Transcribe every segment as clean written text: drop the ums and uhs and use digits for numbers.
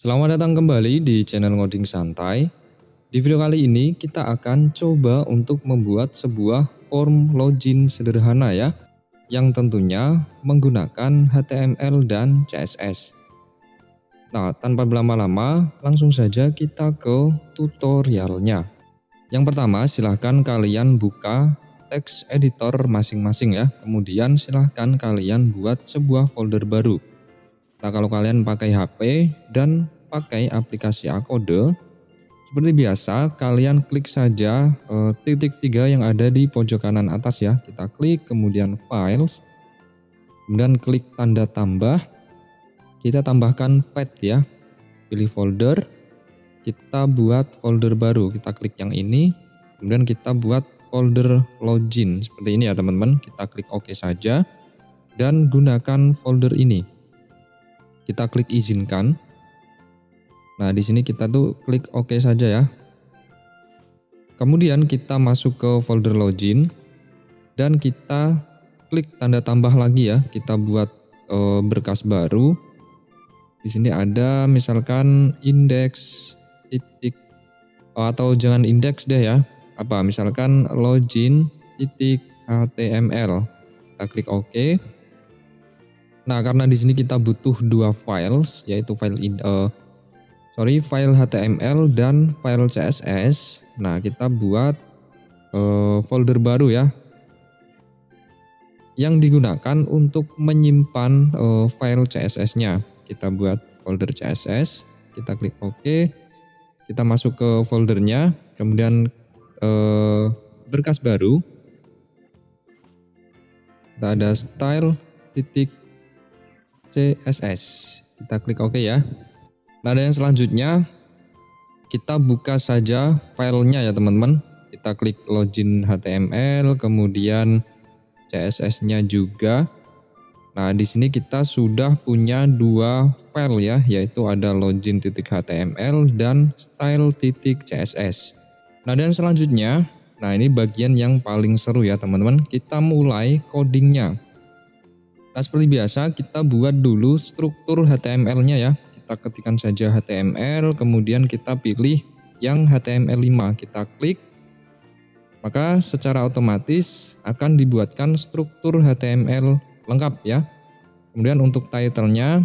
Selamat datang kembali di channel Ngoding Santai. Di video kali ini kita akan coba untuk membuat sebuah form login sederhana ya, yang tentunya menggunakan HTML dan CSS. Nah, tanpa berlama-lama, langsung saja kita ke tutorialnya. Yang pertama, silahkan kalian buka text editor masing-masing ya. Kemudian silahkan kalian buat sebuah folder baru. Nah, kalau kalian pakai HP dan pakai aplikasi Akode, seperti biasa kalian klik saja titik 3 yang ada di pojok kanan atas ya. Kita klik, kemudian Files, kemudian klik tanda tambah, kita tambahkan path ya. Pilih folder, kita buat folder baru, kita klik yang ini, kemudian kita buat folder login seperti ini ya teman-teman. Kita klik OK saja dan gunakan folder ini. Kita klik izinkan. Nah, di sini kita tuh klik OK saja ya. Kemudian kita masuk ke folder login dan kita klik tanda tambah lagi ya. Kita buat berkas baru. Di sini ada misalkan index titik atau jangan index deh ya. Apa misalkan login titik HTML. Kita klik OK. Nah, karena di sini kita butuh dua files, yaitu file HTML dan file CSS. Nah, kita buat folder baru ya, yang digunakan untuk menyimpan file CSS-nya. Kita buat folder CSS, kita klik OK, kita masuk ke foldernya, kemudian berkas baru, kita ada style titik CSS, kita klik OK ya. Nah, dan yang selanjutnya kita buka saja filenya ya teman-teman. Kita klik login HTML, kemudian CSS-nya juga. Nah, di sini kita sudah punya dua file ya, yaitu ada login.html dan style.css. Nah, dan selanjutnya, nah ini bagian yang paling seru ya teman-teman. Kita mulai codingnya. Nah, seperti biasa kita buat dulu struktur HTML-nya ya. Kita ketikkan saja HTML, kemudian kita pilih yang HTML5, kita klik. Maka secara otomatis akan dibuatkan struktur HTML lengkap ya. Kemudian untuk title-nya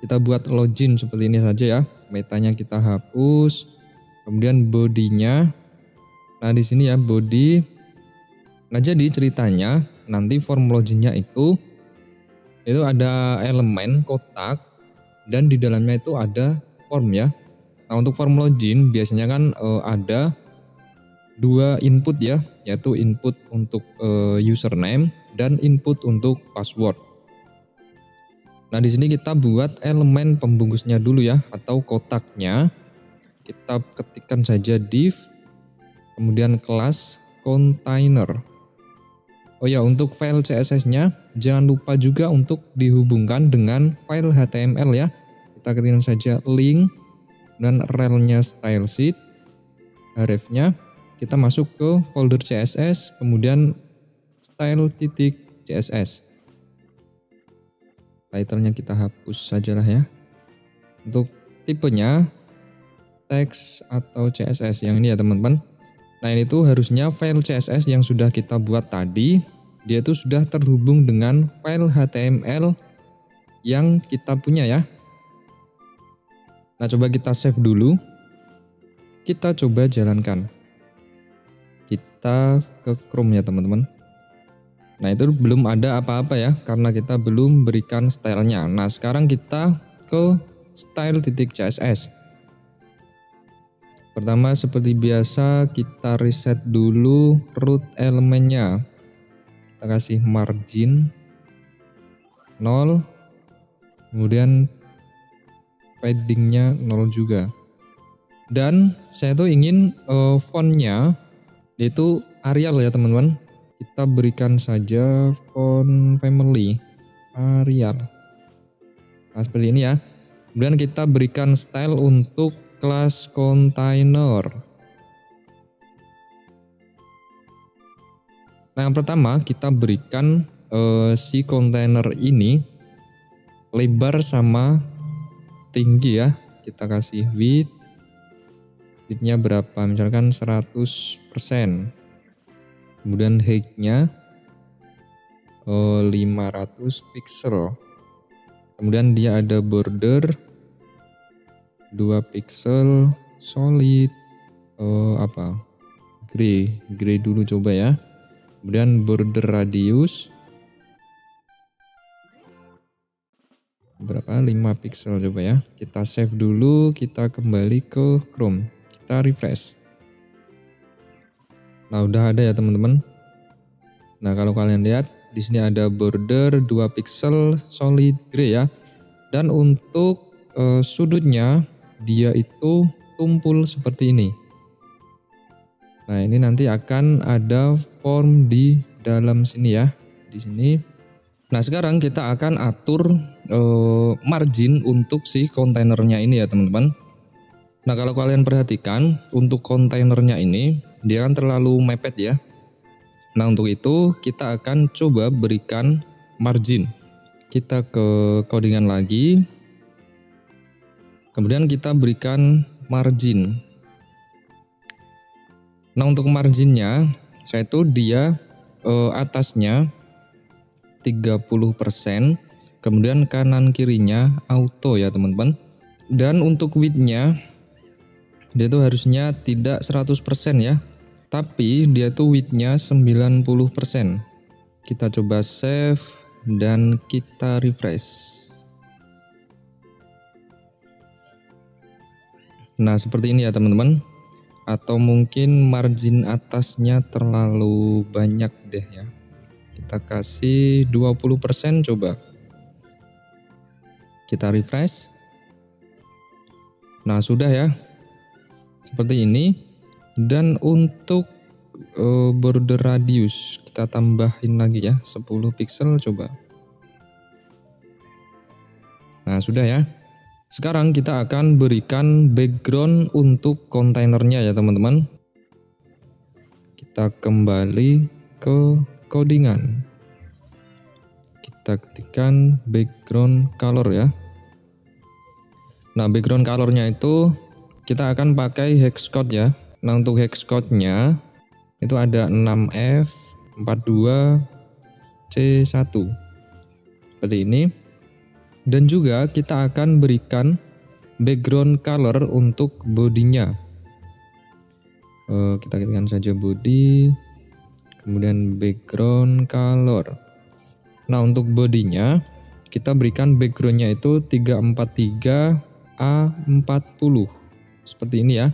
kita buat login seperti ini saja ya. Metanya kita hapus. Kemudian body-nya. Nah, di sini ya body. Nah, jadi ceritanya nanti form login-nya itu ada elemen kotak dan di dalamnya itu ada form ya. Nah, untuk form login biasanya kan ada dua input ya, yaitu input untuk username dan input untuk password. Nah, di sini kita buat elemen pembungkusnya dulu ya, atau kotaknya. Kita ketikkan saja div, kemudian kelas container. Oh ya, untuk file CSS-nya jangan lupa juga untuk dihubungkan dengan file HTML ya. Kita ketikkan saja link dan rel-nya style sheet, href-nya. Kita masuk ke folder CSS, kemudian style.css. Title-nya kita hapus sajalah ya. Untuk tipenya text atau CSS yang ini ya teman-teman. Nah, ini tuh harusnya file CSS yang sudah kita buat tadi, dia tuh sudah terhubung dengan file HTML yang kita punya ya. Nah, coba kita save dulu. Kita coba jalankan. Kita ke Chrome ya teman-teman. Nah, itu belum ada apa-apa ya, karena kita belum berikan stylenya. Nah, sekarang kita ke style.css. Pertama, seperti biasa kita reset dulu root elemennya. Kita kasih margin 0, kemudian paddingnya 0 juga. Dan saya tuh ingin fontnya yaitu Arial ya teman-teman. Kita berikan saja font family Arial. Nah, seperti ini ya. Kemudian kita berikan style untuk kelas container. Nah, yang pertama kita berikan si container ini lebar sama tinggi ya. Kita kasih widthnya berapa, misalkan 100%. Kemudian height-nya 500 pixel. Kemudian dia ada border 2 pixel solid, gray dulu coba ya. Kemudian border radius berapa, 5 pixel coba ya. Kita save dulu, kita kembali ke Chrome, kita refresh. Nah udah ada ya teman-teman. Nah kalau kalian lihat di sini ada border 2 pixel solid gray ya. Dan untuk sudutnya dia itu tumpul seperti ini. Nah ini nanti akan ada form di dalam sini ya, di sini. Nah sekarang kita akan atur margin untuk si kontainernya ini ya teman-teman. Nah kalau kalian perhatikan untuk kontainernya ini dia kan terlalu mepet ya. Nah untuk itu kita akan coba berikan margin. Kita ke codingan lagi, kemudian kita berikan margin. Nah untuk marginnya saya itu dia atasnya 30%, kemudian kanan kirinya auto ya teman-teman. Dan untuk widthnya dia itu harusnya tidak 100% ya, tapi dia itu widthnya 90%. Kita coba save dan kita refresh. Nah seperti ini ya teman-teman. Atau mungkin margin atasnya terlalu banyak deh ya. Kita kasih 20% coba. Kita refresh. Nah sudah ya, seperti ini. Dan untuk border radius kita tambahin lagi ya, 10 pixel coba. Nah sudah ya. Sekarang kita akan berikan background untuk kontainernya ya teman-teman. Kita kembali ke codingan. Kita ketikkan background color ya. Nah background colornya itu kita akan pakai hex code ya. Nah untuk hex code-nya itu ada 6F42C1 seperti ini. Dan juga kita akan berikan background color untuk bodinya. Kita ketikkan saja body, kemudian background color. Nah untuk bodinya kita berikan backgroundnya itu 343A40 seperti ini ya.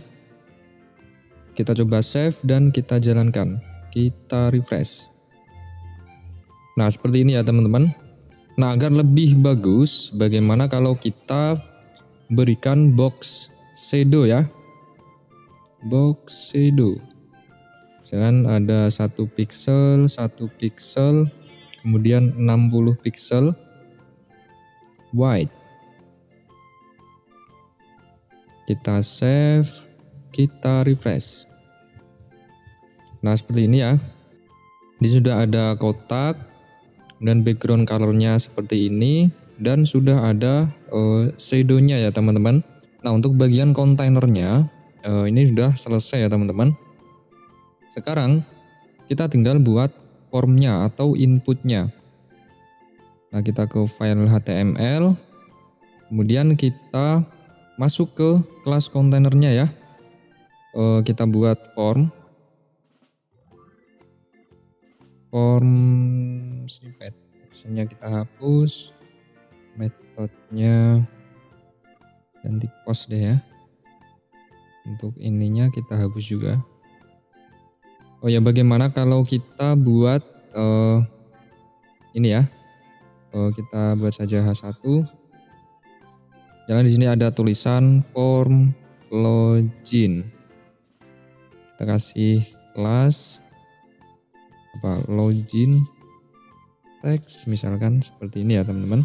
Kita coba save dan kita jalankan. Kita refresh. Nah seperti ini ya teman-teman. Nah agar lebih bagus, bagaimana kalau kita berikan box shadow ya. Box shadow. Misalkan ada 1 pixel, 1 pixel, kemudian 60 pixel white. Kita save, kita refresh. Nah seperti ini ya. Ini sudah ada kotak dan background colornya seperti ini, dan sudah ada shadow-nya ya teman-teman. Nah untuk bagian kontainernya ini sudah selesai ya teman-teman. Sekarang kita tinggal buat formnya atau inputnya. Nah kita ke file HTML, kemudian kita masuk ke kelas kontainernya ya. Kita buat form snippet, actionnya kita hapus, metodenya ganti post deh ya. Untuk ininya kita hapus juga. Oh ya, bagaimana kalau kita buat ini ya, kita buat saja H1. Jangan di sini ada tulisan form login. Kita kasih kelas login text misalkan seperti ini ya teman-teman.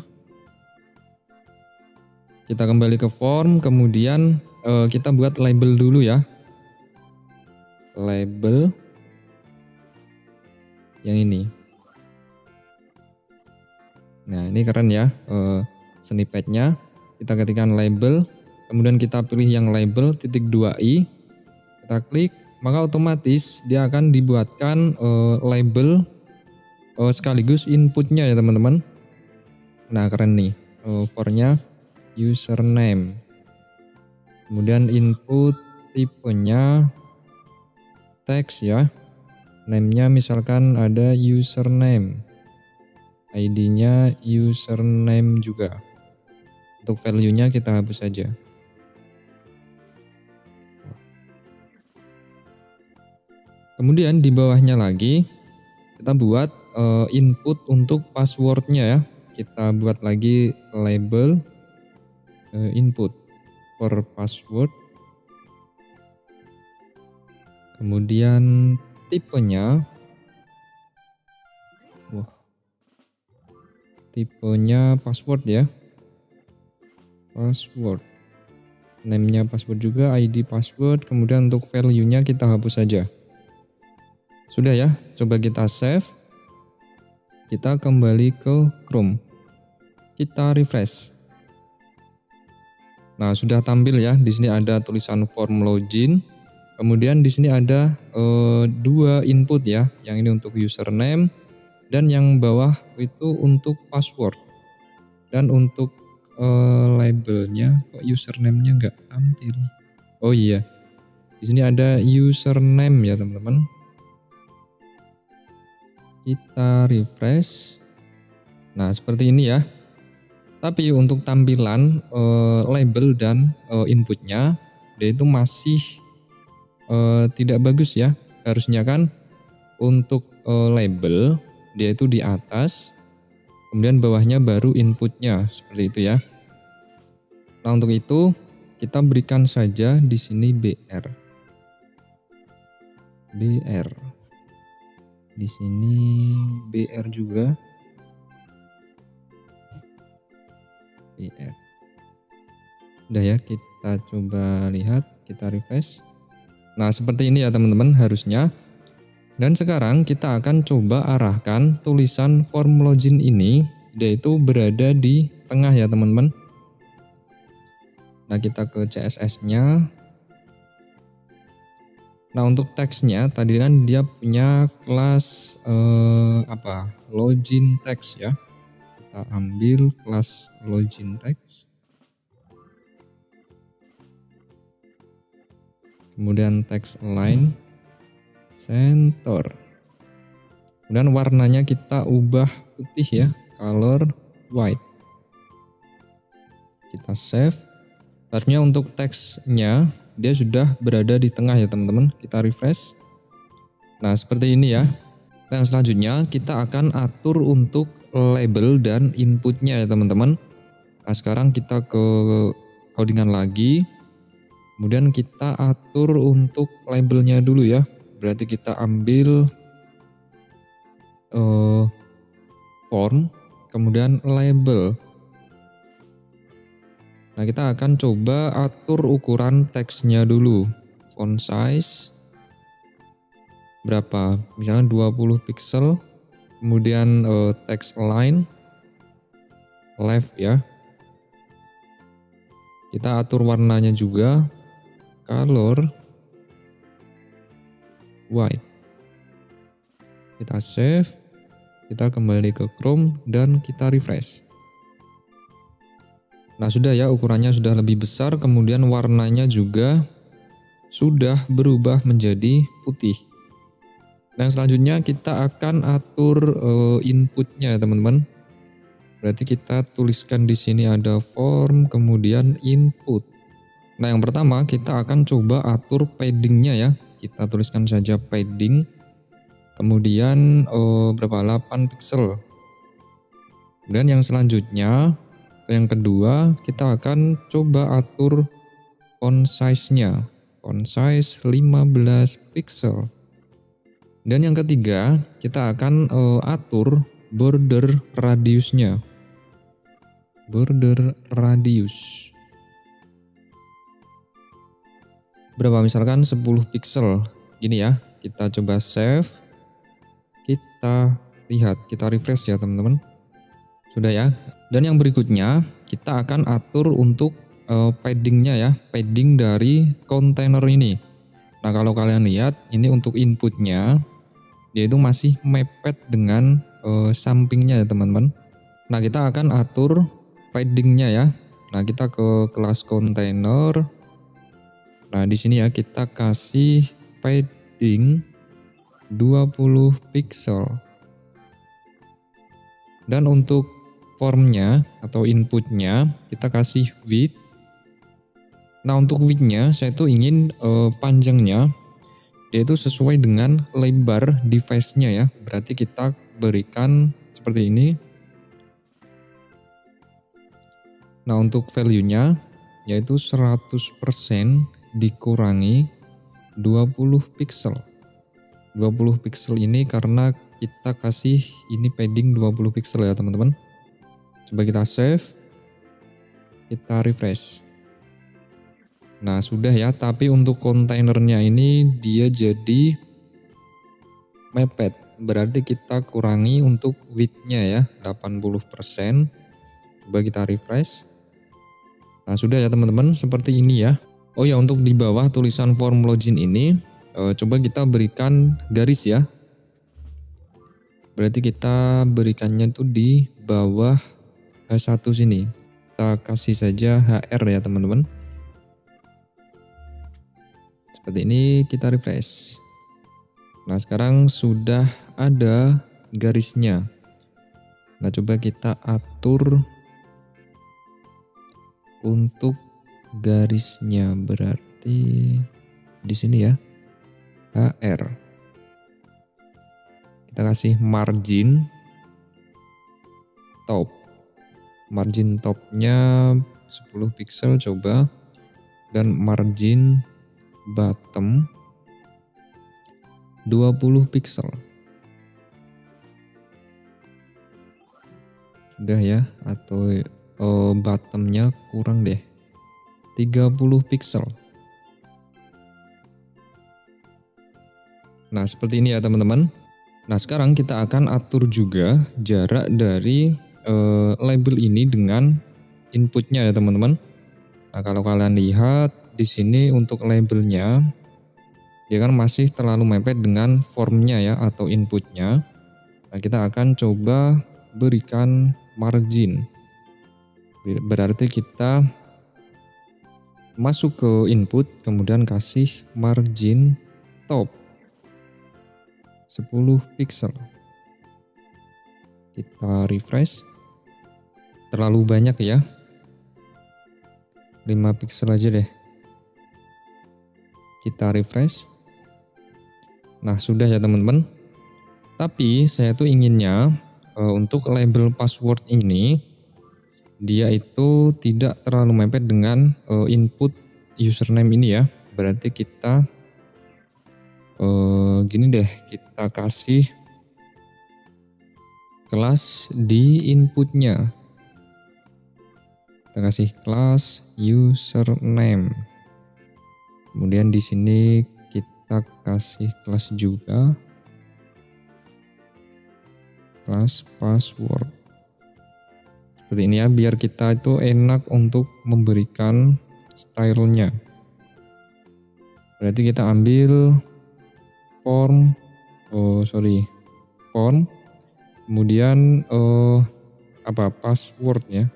Kita kembali ke form, kemudian kita buat label dulu ya. Label yang ini. Nah ini keren ya snippetnya. Kita ketikkan label, kemudian kita pilih yang label titik 2i, kita klik, maka otomatis dia akan dibuatkan label sekaligus inputnya ya teman-teman. Nah keren nih, for-nya username, kemudian input tipenya teks ya, name-nya misalkan ada username, ID-nya username juga. Untuk value-nya kita hapus saja. Kemudian di bawahnya lagi kita buat input untuk password-nya ya. Kita buat lagi label input for password. Kemudian tipenya, tipenya password ya, password, name-nya password juga, ID password, kemudian untuk value-nya kita hapus saja. Sudah ya, coba kita save, kita kembali ke Chrome, kita refresh. Nah sudah tampil ya, di sini ada tulisan form login. Kemudian di sini ada dua input ya, yang ini untuk username dan yang bawah itu untuk password. Dan untuk labelnya kok username-nya nggak tampil. Oh iya, di sini ada username ya teman-teman. Kita refresh. Nah seperti ini ya. Tapi untuk tampilan label dan inputnya, dia itu masih tidak bagus ya. Harusnya kan untuk label dia itu di atas, kemudian bawahnya baru inputnya, seperti itu ya. Nah untuk itu kita berikan saja di sini BR, di sini BR juga, BR. Udah ya, kita coba lihat, kita refresh. Nah seperti ini ya teman-teman harusnya. Dan sekarang kita akan coba arahkan tulisan form login ini, yaitu berada di tengah ya teman-teman. Nah kita ke CSS-nya. Nah untuk teksnya tadi kan dia punya kelas login text ya. Kita ambil kelas login text. Kemudian text align center. Kemudian warnanya kita ubah putih ya, color white. Kita save. Harusnya untuk teksnya dia sudah berada di tengah ya teman-teman. Kita refresh. Nah seperti ini ya. Nah selanjutnya kita akan atur untuk label dan inputnya ya teman-teman. Nah sekarang kita ke codingan lagi. Kemudian kita atur untuk labelnya dulu ya. Berarti kita ambil form, kemudian label. Nah kita akan coba atur ukuran teksnya dulu. Font size berapa? Misalnya 20 pixel. Kemudian text align left ya. Kita atur warnanya juga, color white. Kita save, kita kembali ke Chrome dan kita refresh. Nah sudah ya, ukurannya sudah lebih besar, kemudian warnanya juga sudah berubah menjadi putih. Nah selanjutnya kita akan atur inputnya teman-teman. Berarti kita tuliskan di sini ada form, kemudian input. Nah yang pertama kita akan coba atur paddingnya ya. Kita tuliskan saja padding. Kemudian berapa? 8 pixel. Kemudian yang selanjutnya, yang kedua kita akan coba atur font size-nya. Font size 15 pixel. Dan yang ketiga kita akan atur border radiusnya. Border radius. Berapa? Misalkan 10 pixel. Gini ya. Kita coba save. Kita lihat, kita refresh ya teman-teman. Sudah ya. Dan yang berikutnya kita akan atur untuk paddingnya ya, padding dari kontainer ini. Nah kalau kalian lihat ini untuk inputnya dia itu masih mepet dengan sampingnya ya teman-teman. Nah kita akan atur paddingnya ya. Nah kita ke kelas kontainer. Nah di sini ya kita kasih padding 20 pixel. Dan untuk formnya atau inputnya kita kasih width. Nah untuk widthnya saya tuh ingin panjangnya dia itu sesuai dengan lebar device-nya ya. Berarti kita berikan seperti ini. Nah untuk value-nya yaitu 100% dikurangi 20 pixel. 20 pixel ini karena kita kasih ini padding 20 pixel ya teman-teman. Coba kita save, kita refresh. Nah sudah ya, tapi untuk kontainernya ini dia jadi mepet. Berarti kita kurangi untuk width-nya ya 80%. Coba kita refresh. Nah sudah ya teman-teman, seperti ini ya. Oh ya, untuk di bawah tulisan form login ini coba kita berikan garis ya. Berarti kita berikannya tuh di bawah H1 sini. Kita kasih saja HR ya teman-teman. Seperti ini, kita refresh. Nah sekarang sudah ada garisnya. Nah coba kita atur untuk garisnya, berarti di sini ya HR. Kita kasih margin top. Margin topnya 10 pixel coba. Dan margin bottom 20 pixel. Sudah ya, atau bottomnya kurang deh, 30 pixel. Nah seperti ini ya teman-teman. Nah sekarang kita akan atur juga jarak dari label ini dengan inputnya ya teman-teman. Nah kalau kalian lihat di sini untuk labelnya dia kan masih terlalu mepet dengan formnya ya atau inputnya. Nah kita akan coba berikan margin. Berarti kita masuk ke input kemudian kasih margin top 10 pixel. Kita refresh. Terlalu banyak ya, 5 pixel aja deh. Kita refresh. Nah sudah ya teman-teman. Tapi saya tuh inginnya untuk label password ini dia itu tidak terlalu mepet dengan input username ini ya. Berarti kita gini deh, kita kasih kelas di inputnya. Kita kasih kelas username. Kemudian di sini kita kasih kelas juga kelas password. Seperti ini ya, biar kita itu enak untuk memberikan stylenya. Berarti kita ambil form, form, kemudian password ya.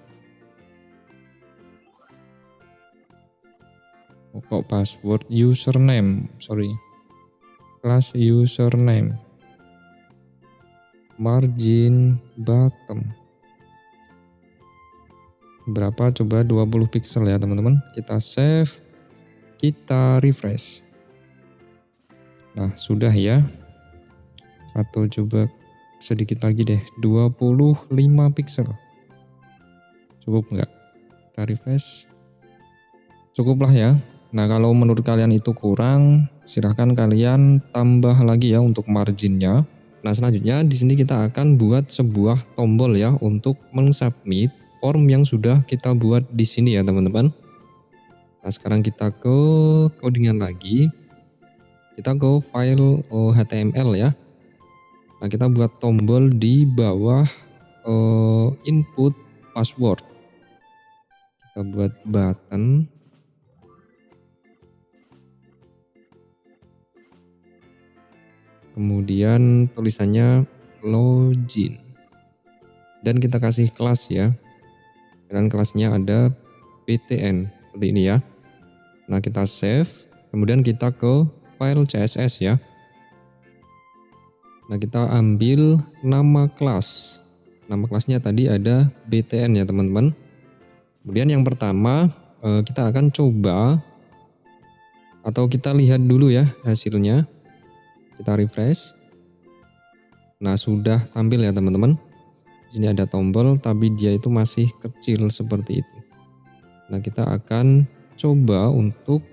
Kok password, username, kelas username, margin bottom. Berapa? Coba 20 pixel ya teman-teman. Kita save, kita refresh. Nah sudah ya. Atau coba sedikit lagi deh, 25 pixel. Cukup nggak? Kita refresh. Cukuplah ya. Nah kalau menurut kalian itu kurang, silahkan kalian tambah lagi ya untuk marginnya. Nah selanjutnya di sini kita akan buat sebuah tombol ya untuk mensubmit form yang sudah kita buat di sini ya teman-teman. Nah sekarang kita ke codingan lagi. Kita ke file HTML ya. Nah kita buat tombol di bawah input password. Kita Kita buat button. Kemudian tulisannya login. Dan kita kasih kelas ya. Dan kelasnya ada ptn seperti ini ya. Nah, kita save. Kemudian kita ke file CSS ya. Nah, kita ambil nama kelas. Nama kelasnya tadi ada btn ya teman-teman. Kemudian yang pertama kita akan coba atau kita lihat dulu ya hasilnya. Kita refresh. Nah, sudah tampil ya teman-teman. Di sini ada tombol tapi dia itu masih kecil seperti itu. Nah, kita akan coba untuk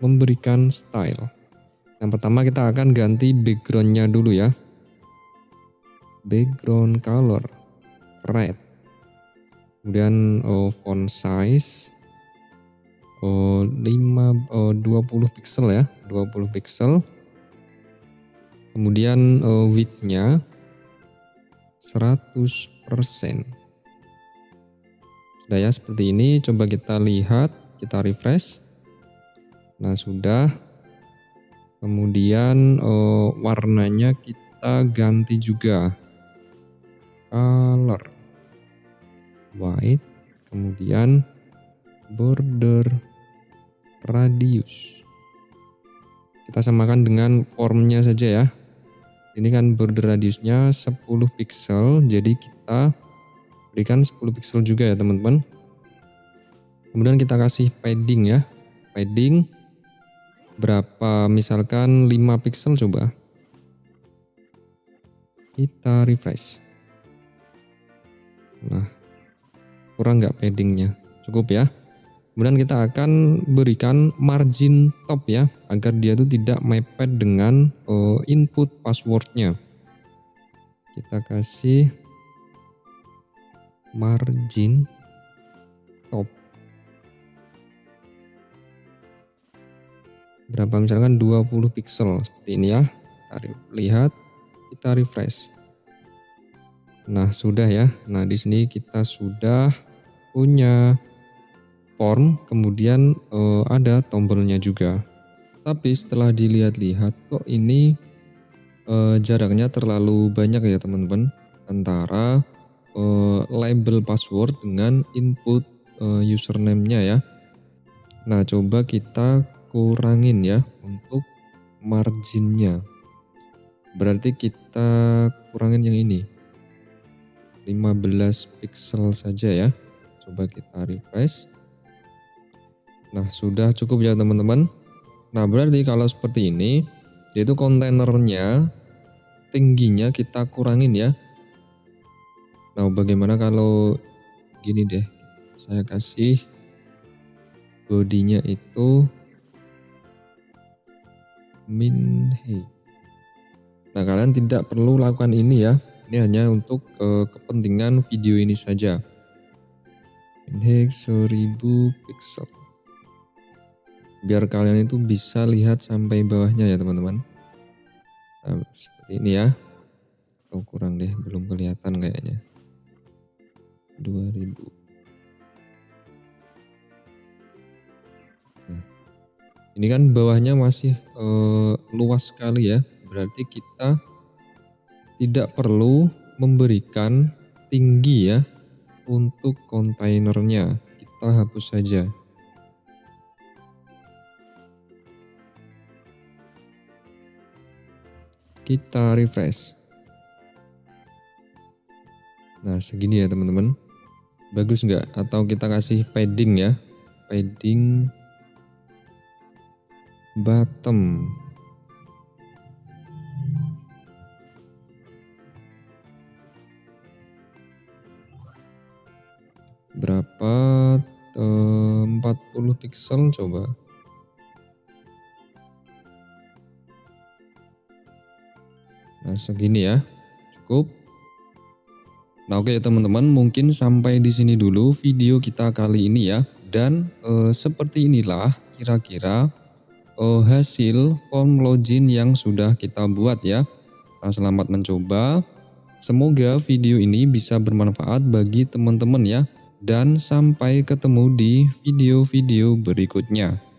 memberikan style. Yang pertama kita akan ganti backgroundnya dulu ya. Background color red. Kemudian font size 20 pixel ya, 20 pixel. Kemudian width-nya 100%. Sudah ya seperti ini. Coba kita lihat, kita refresh. Nah, sudah. Kemudian warnanya kita ganti juga, color white, kemudian border radius kita samakan dengan formnya saja ya. Ini kan border radiusnya 10 pixel, jadi kita berikan 10 pixel juga ya teman-teman. Kemudian kita kasih padding ya, padding berapa, misalkan 5 pixel coba. Kita refresh. Nah, kurang nggak paddingnya? Cukup ya. Kemudian kita akan berikan margin top ya, agar dia itu tidak mepet dengan input passwordnya. Kita kasih margin top. Berapa, misalkan 20 pixel seperti ini ya. Kita lihat, kita refresh. Nah, sudah ya. Nah, di sini kita sudah punya form, kemudian ada tombolnya juga. Tapi setelah dilihat-lihat kok ini jaraknya terlalu banyak ya teman-teman, antara label password dengan input username-nya ya. Nah, coba kita kurangin ya untuk marginnya. Berarti kita kurangin yang ini, 15 pixel saja ya. Coba kita refresh. Nah, sudah cukup ya teman-teman. Nah, berarti kalau seperti ini, yaitu kontainernya tingginya kita kurangin ya. Nah, bagaimana kalau gini deh, saya kasih bodinya itu min height. Nah, kalian tidak perlu lakukan ini ya. Ini hanya untuk kepentingan video ini saja. Min height 1000 pixel. Biar kalian itu bisa lihat sampai bawahnya ya teman-teman. Nah, seperti ini ya. Oh, kurang deh, belum kelihatan kayaknya. 2000. Nah, ini kan bawahnya masih luas sekali ya. Berarti kita tidak perlu memberikan tinggi ya untuk kontainernya. Kita hapus saja. Kita refresh. Nah, segini ya teman-teman. Bagus nggak? Atau kita kasih padding ya. Padding bottom. Berapa? 40 pixel coba. Nah, segini ya. Cukup. Nah, oke teman-teman, mungkin sampai di sini dulu video kita kali ini ya. Dan seperti inilah kira-kira hasil form login yang sudah kita buat ya. Nah, selamat mencoba. Semoga video ini bisa bermanfaat bagi teman-teman ya. dan sampai ketemu di video-video berikutnya.